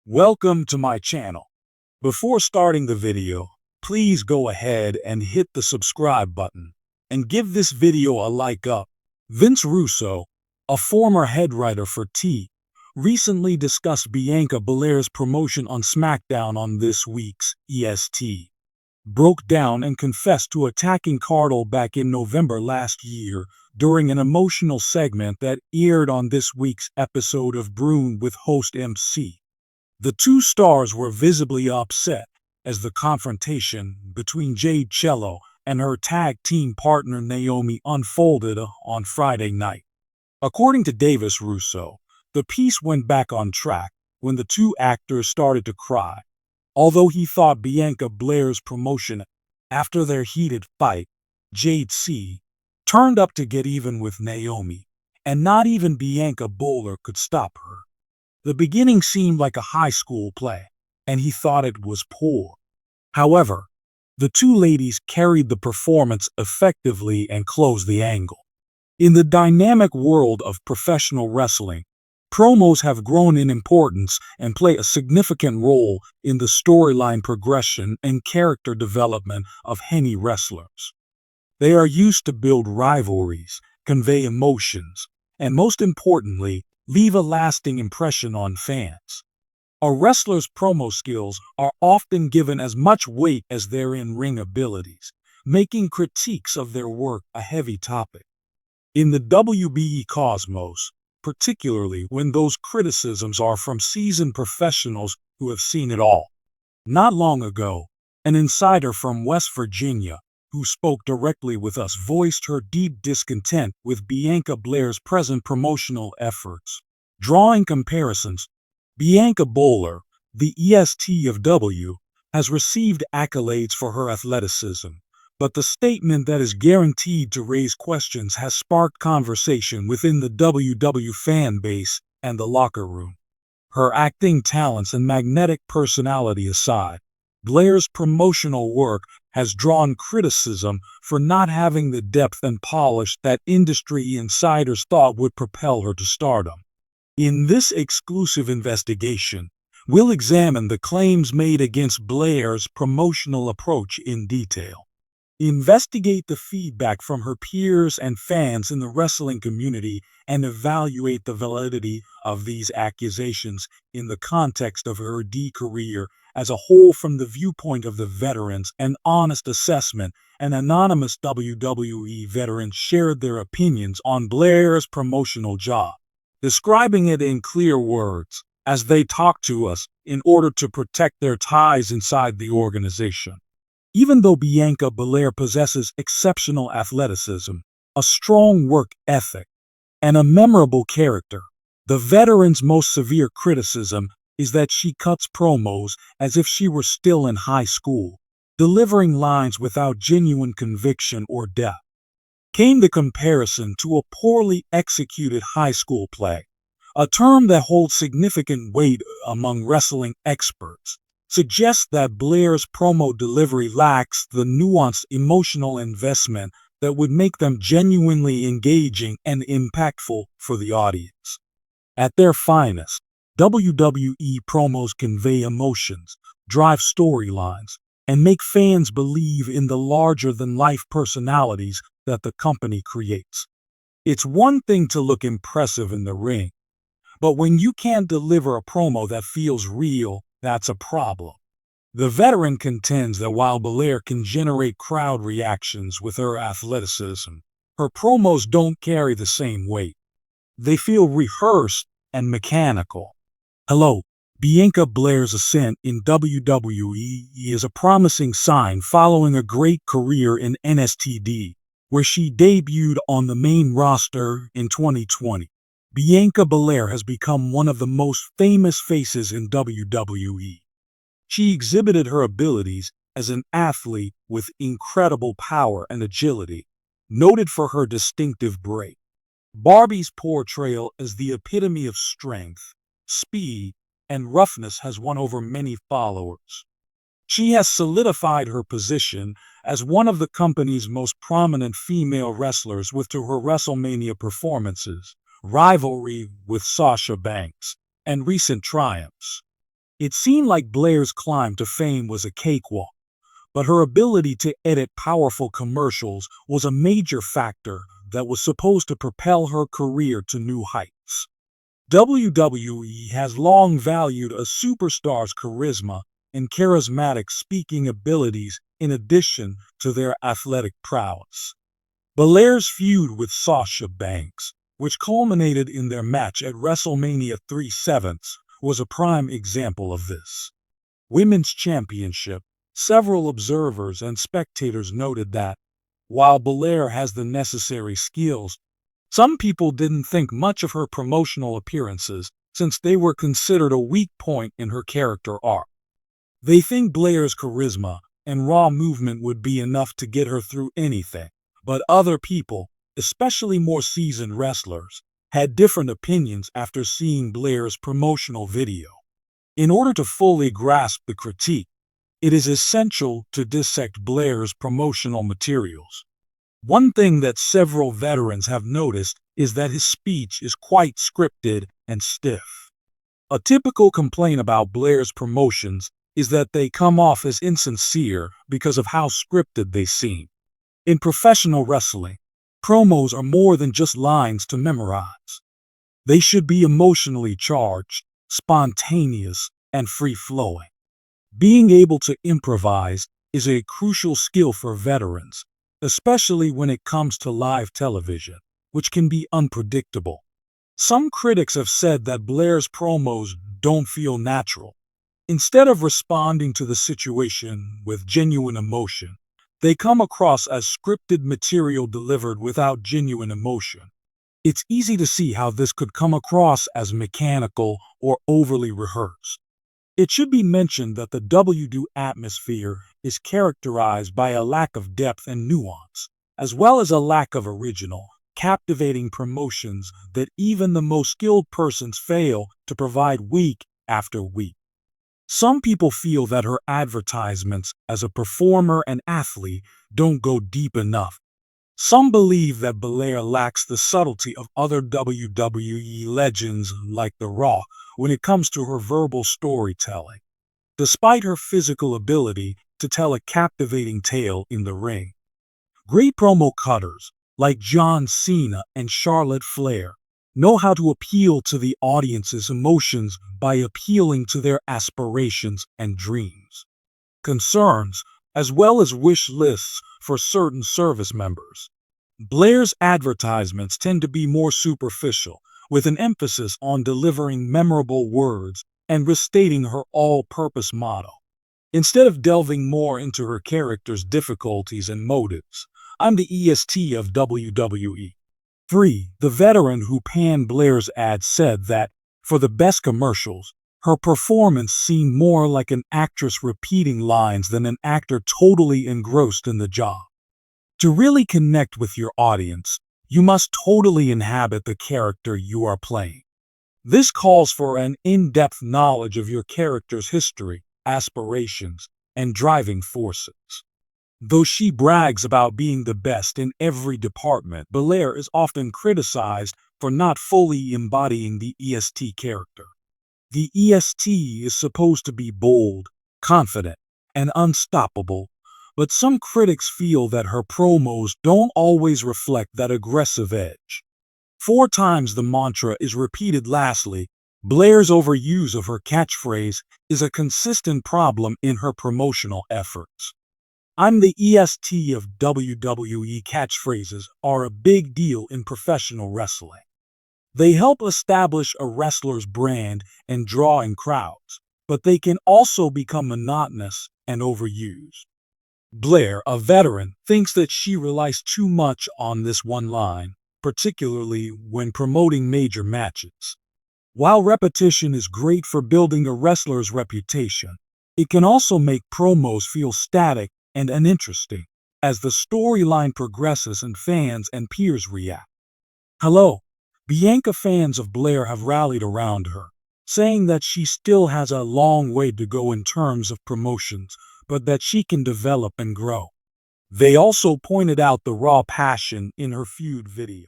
Welcome to my channel. Before starting the video, please go ahead and hit the subscribe button and give this video a like up. Vince Russo, a former head writer for T, recently discussed Bianca Belair's promotion on SmackDown on this week's EST. Broke down and confessed to attacking Cardle back in November last year during an emotional segment that aired on this week's episode of Brune with host MC. The two stars were visibly upset as the confrontation between Jade Cello and her tag team partner Naomi unfolded on Friday night. According to Davis Russo, the piece went back on track when the two actors started to cry, although he thought Bianca Belair's promotion after their heated fight, Jade C, turned up to get even with Naomi, and not even Bianca Belair could stop her. The beginning seemed like a high school play, and he thought it was poor. However, the two ladies carried the performance effectively and closed the angle. In the dynamic world of professional wrestling, promos have grown in importance and play a significant role in the storyline progression and character development of any wrestlers. They are used to build rivalries, convey emotions, and most importantly, leave a lasting impression on fans. A wrestler's promo skills are often given as much weight as their in-ring abilities, making critiques of their work a heavy topic. In the WBE cosmos, particularly when those criticisms are from seasoned professionals who have seen it all. Not long ago, an insider from West Virginia who spoke directly with us voiced her deep discontent with Bianca Belair's present promotional efforts. Drawing comparisons, Bianca Belair, the EST of W, has received accolades for her athleticism, but the statement that is guaranteed to raise questions has sparked conversation within the WW fan base and the locker room. Her acting talents and magnetic personality aside, Belair's promotional work has drawn criticism for not having the depth and polish that industry insiders thought would propel her to stardom. In this exclusive investigation, we'll examine the claims made against Belair's promotional approach in detail. Investigate the feedback from her peers and fans in the wrestling community and evaluate the validity of these accusations in the context of her career as a whole from the viewpoint of the veterans. An honest assessment, and anonymous WWE veterans shared their opinions on Belair's promotional job, describing it in clear words as they talked to us in order to protect their ties inside the organization. Even though Bianca Belair possesses exceptional athleticism, a strong work ethic, and a memorable character, the veteran's most severe criticism is that she cuts promos as if she were still in high school, delivering lines without genuine conviction or depth. Came the comparison to a poorly executed high school play, a term that holds significant weight among wrestling experts. Suggests that Belair's promo delivery lacks the nuanced emotional investment that would make them genuinely engaging and impactful for the audience. At their finest, WWE promos convey emotions, drive storylines, and make fans believe in the larger-than-life personalities that the company creates. It's one thing to look impressive in the ring, but when you can't deliver a promo that feels real, that's a problem. The veteran contends that while Belair can generate crowd reactions with her athleticism, her promos don't carry the same weight. They feel rehearsed and mechanical. Hello, Bianca Belair's ascent in WWE is a promising sign following a great career in NXT, where she debuted on the main roster in 2020. Bianca Belair has become one of the most famous faces in WWE. She exhibited her abilities as an athlete with incredible power and agility, noted for her distinctive break. Barbie's portrayal as the epitome of strength, speed, and roughness has won over many followers. She has solidified her position as one of the company's most prominent female wrestlers with her WrestleMania performances, rivalry with Sasha Banks, and recent triumphs. It seemed like Blair's climb to fame was a cakewalk, but her ability to edit powerful commercials was a major factor that was supposed to propel her career to new heights. WWE has long valued a superstar's charisma and charismatic speaking abilities in addition to their athletic prowess. Belair's feud with Sasha Banks, which culminated in their match at WrestleMania 37, was a prime example of this. Women's Championship. Several observers and spectators noted that, while Belair has the necessary skills, some people didn't think much of her promotional appearances since they were considered a weak point in her character arc. They think Belair's charisma and raw movement would be enough to get her through anything, but other people, especially more seasoned wrestlers, had different opinions after seeing Belair's promotional video. In order to fully grasp the critique, it is essential to dissect Belair's promotional materials. One thing that several veterans have noticed is that his speech is quite scripted and stiff. A typical complaint about Belair's promotions is that they come off as insincere because of how scripted they seem. In professional wrestling, promos are more than just lines to memorize. They should be emotionally charged, spontaneous, and free-flowing. Being able to improvise is a crucial skill for veterans, especially when it comes to live television, which can be unpredictable. Some critics have said that Belair's promos don't feel natural. Instead of responding to the situation with genuine emotion, they come across as scripted material delivered without genuine emotion. It's easy to see how this could come across as mechanical or overly rehearsed. It should be mentioned that the WWE atmosphere is characterized by a lack of depth and nuance, as well as a lack of original, captivating promotions that even the most skilled persons fail to provide week after week. Some people feel that her advertisements as a performer and athlete don't go deep enough. Some believe that Belair lacks the subtlety of other WWE legends like The Rock when it comes to her verbal storytelling, despite her physical ability to tell a captivating tale in the ring. Great promo cutters, like John Cena and Charlotte Flair, know how to appeal to the audience's emotions by appealing to their aspirations and dreams, concerns, as well as wish lists for certain service members. Belair's advertisements tend to be more superficial, with an emphasis on delivering memorable words and restating her all-purpose motto. Instead of delving more into her character's difficulties and motives, I'm the EST of WWE. 3. The veteran who panned Belair's ad said that, for the best commercials, her performance seemed more like an actress repeating lines than an actor totally engrossed in the job. To really connect with your audience, you must totally inhabit the character you are playing. This calls for an in-depth knowledge of your character's history, aspirations, and driving forces. Though she brags about being the best in every department, Belair is often criticized for not fully embodying the EST character. The EST is supposed to be bold, confident, and unstoppable, but some critics feel that her promos don't always reflect that aggressive edge. 4 times the mantra is repeated. Lastly, Belair's overuse of her catchphrase is a consistent problem in her promotional efforts. I'm the EST of WWE. Catchphrases are a big deal in professional wrestling. They help establish a wrestler's brand and draw in crowds, but they can also become monotonous and overused. Belair, a veteran, thinks that she relies too much on this one line, particularly when promoting major matches. While repetition is great for building a wrestler's reputation, it can also make promos feel static and uninteresting as the storyline progresses and fans and peers react. Hello, Bianca. Fans of Belair have rallied around her, saying that she still has a long way to go in terms of promotions, but that she can develop and grow. They also pointed out the raw passion in her feud video.